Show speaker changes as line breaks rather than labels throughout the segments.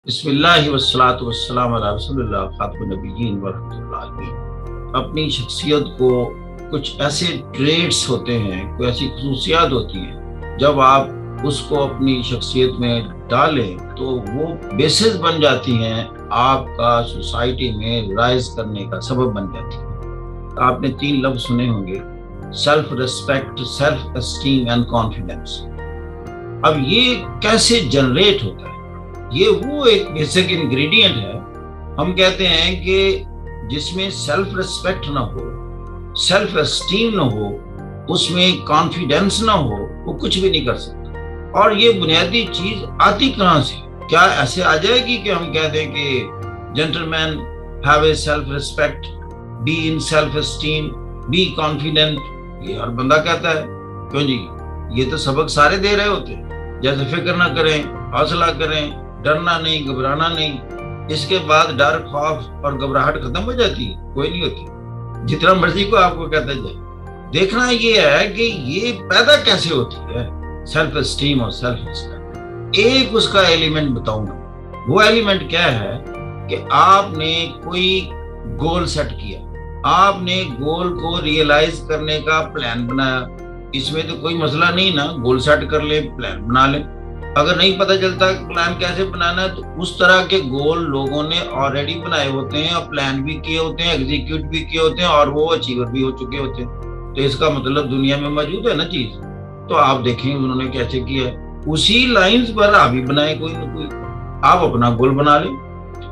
بسم اللہ والصلاۃ والسلام علی رسول اللہ خاتم النبیین ورحمۃ اللہ علیہ۔ اپنی شخصیت کو کچھ ایسے ٹریٹس ہوتے ہیں، کوئی ایسی خصوصیات ہوتی ہیں، جب آپ اس کو اپنی شخصیت میں ڈالیں تو وہ بیسز بن جاتی ہیں، آپ کا سوسائٹی میں رائز کرنے کا سبب بن جاتی ہے۔ آپ نے 3 لفظ سنے ہوں گے: self respect, self esteem and confidence. اب یہ کیسے جنریٹ ہوتا ہے؟ یہ وہ ایک بیسک انگریڈینٹ ہے۔ ہم کہتے ہیں کہ جس میں سیلف ریسپیکٹ نہ ہو، سیلف اسٹیم نہ ہو، اس میں کانفیڈنس نہ ہو، وہ کچھ بھی نہیں کر سکتا۔ اور یہ بنیادی چیز آتی کہاں سے؟ کیا ایسے آ جائے گی کہ ہم کہہ دیں کہ gentleman have a self respect, be in self esteem, be confident? یہ ہر بندہ کہتا ہے۔ کیوں جی؟ یہ تو سبق سارے دے رہے ہوتے ہیں، جیسے فکر نہ کریں، حوصلہ کریں، ڈرنا نہیں، گھبرانا نہیں۔ اس کے بعد ڈر، خوف اور گھبراہٹ ختم ہو جاتی ہے؟ کوئی نہیں ہوتی، جتنا مرضی کو آپ کو کہتا جائے۔ دیکھنا یہ ہے کہ یہ پیدا کیسے ہوتی ہے، سیلف اسٹیم اور سیلف ریسپیکٹ۔ ایک اس کا ایلیمنٹ بتاؤں گا۔ وہ ایلیمنٹ کیا ہے کہ آپ نے کوئی گول سیٹ کیا، آپ نے گول کو ریئلائز کرنے کا پلان بنایا۔ اس میں تو کوئی مسئلہ نہیں نا، گول سیٹ کر لیں، پلان بنا لیں۔ اگر نہیں پتہ چلتا کہ پلان کیسے بنانا ہے تو اس طرح کے گول لوگوں نے آلریڈی بنائے ہوتے ہیں، اور پلان بھی کیے ہوتے ہیں، ایگزیکیوٹ بھی کیے ہوتے ہیں، اور وہ اچیور بھی ہو چکے ہوتے ہیں۔ تو اس کا مطلب دنیا میں موجود ہے نا چیز۔ تو آپ دیکھیں انہوں نے کیسے کیا ہے، اسی لائنز پر آپ بھی بنائیں کوئی نہ کوئی۔ آپ اپنا گول بنا لیں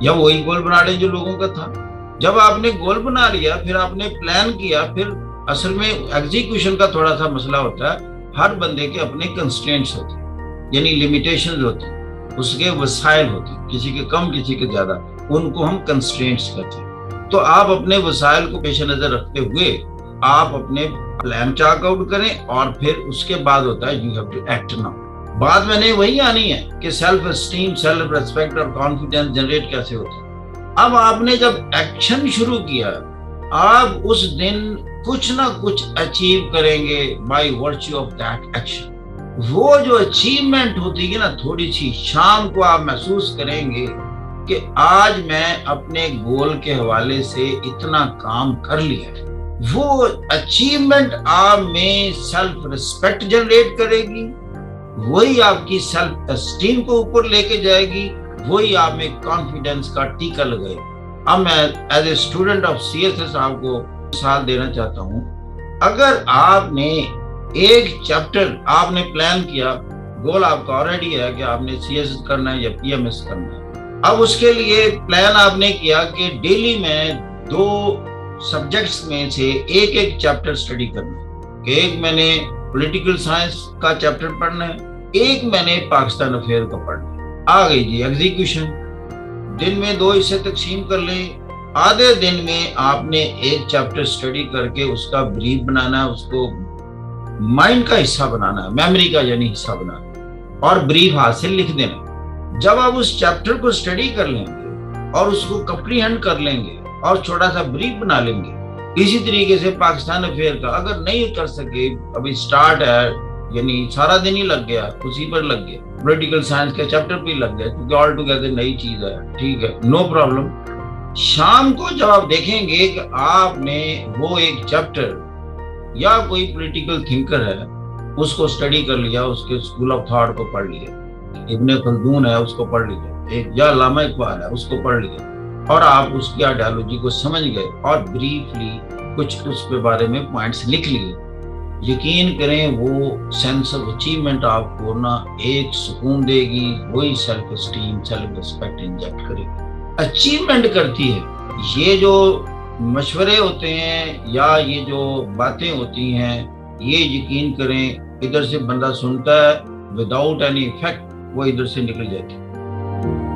یا وہی گول بنا لیں جو لوگوں کا تھا۔ جب آپ نے گول بنا لیا، پھر آپ نے پلان کیا، پھر اصل میں ایگزیکیوشن کا تھوڑا سا مسئلہ ہوتا ہے۔ ہر بندے کے اپنے کنسٹرینٹس ہوتے ہیں، یعنی لیمیٹیشنز ہوتی ہیں، اس کے وسائل ہوتے ہیں، کسی کے کم کسی کے زیادہ، ان کو ہم کنسٹرینٹس کہتے ہیں۔ تو آپ اپنے وسائل کو پیش نظر رکھتے ہوئے آپ اپنے پلان چاک آؤٹ کریں، اور پھر اس کے بعد ہوتا ہے you have to act now. بات میں نے وہی آنی ہے کہ سیلف اسٹیم، سیلف ریسپیکٹ اور کانفیڈنس جنریٹ کیسے ہوتا ہے۔ اب آپ نے جب ایکشن شروع کیا، آپ اس دن کچھ نہ کچھ اچیو کریں گے by virtue of that action. وہ جو اچیومنٹ ہوتی ہے نا، تھوڑی سی شام کو آپ محسوس کریں گے کہ آج میں اپنے گول کے حوالے سے اتنا کام کر لیا۔ وہ اچیومنٹ آپ میں سیلف ریسپیکٹ جنریٹ کرے گی، وہی آپ کی سیلف اسٹیم کو اوپر لے کے جائے گی، وہی آپ میں کانفیڈنس کا ٹیکا لگائے گی۔ اب میں as a student of C S S آپ کو مثال دینا چاہتا ہوں۔ اگر آپ نے ایک چیپٹر آپ نے پلان کیا، گول آپ کا آلریڈی ہے کہ آپ نے سی ایس ایس کرنا ہے یا پی ایم ایس کرنا ہے۔ اب اس کے لیے پلان آپ نے کیا کہ ڈیلی میں 2 سبجیکٹس میں سے ایک چیپٹر اسٹڈی کرنا ہے، کہ ایک میں نے پولیٹیکل سائنس کا چیپٹر پڑھنا ہے، ایک میں نے پاکستان افیئر کا پڑھنا ہے۔ آ گئی جی ایگزیکیوشن۔ دن میں 2 حصے تقسیم کر لیں۔ آدھے دن میں آپ نے ایک چیپٹر اسٹڈی کر کے اس کا بریف بنانا ہے، اس کو مائنڈ کا حصہ بنانا ہے، میموری کا یعنی حصہ بنانا ہے، اور بریف ہاتھ سے لکھ دینا۔ جب آپ اس چیپٹر کو اسٹڈی کر لیں گے اور اس کو کمپریہینڈ کر لیں گے اور چھوٹا سا بریف بنا لیں گے، اسی طریقے سے پاکستان افیئر کا اگر نہیں کر سکے، ابھی سٹارٹ ہے، یعنی سارا دن ہی لگ گیا، اسی پر لگ گیا، پولیٹیکل سائنس کے چیپٹر پہ لگ گیا، کیونکہ آل ٹوگیدر نئی چیز ہے، ٹھیک ہے، نو پرابلم۔ شام کو جب آپ دیکھیں گے کہ آپ نے وہ ایک چیپٹر یا کوئی پولیٹیکل تھنکر ہے اس کو اسٹڈی کر لیا، اس کے اسکول آف تھاٹ کو پڑھ لیا، ابن خلدون ہے اس کو پڑھ لیا، ایک یا علامہ اقبال ہے اس کو پڑھ لیا، اور آپ اس کی آئیڈیالوجی کو سمجھ گئے اور بریفلی کچھ اس کے بارے میں پوائنٹس لکھ لیے۔ یقین کریں وہ سینس آف اچیومنٹ آپ کو نا ایک سکون دے گی، وہی self esteem, self respect inject کرے گی، اچیومنٹ کرتی ہے۔ یہ جو مشورے ہوتے ہیں یا یہ جو باتیں ہوتی ہیں، یہ یقین کریں ادھر سے بندہ سنتا ہے وداؤٹ اینی افیکٹ، وہ ادھر سے نکل جاتی ہے۔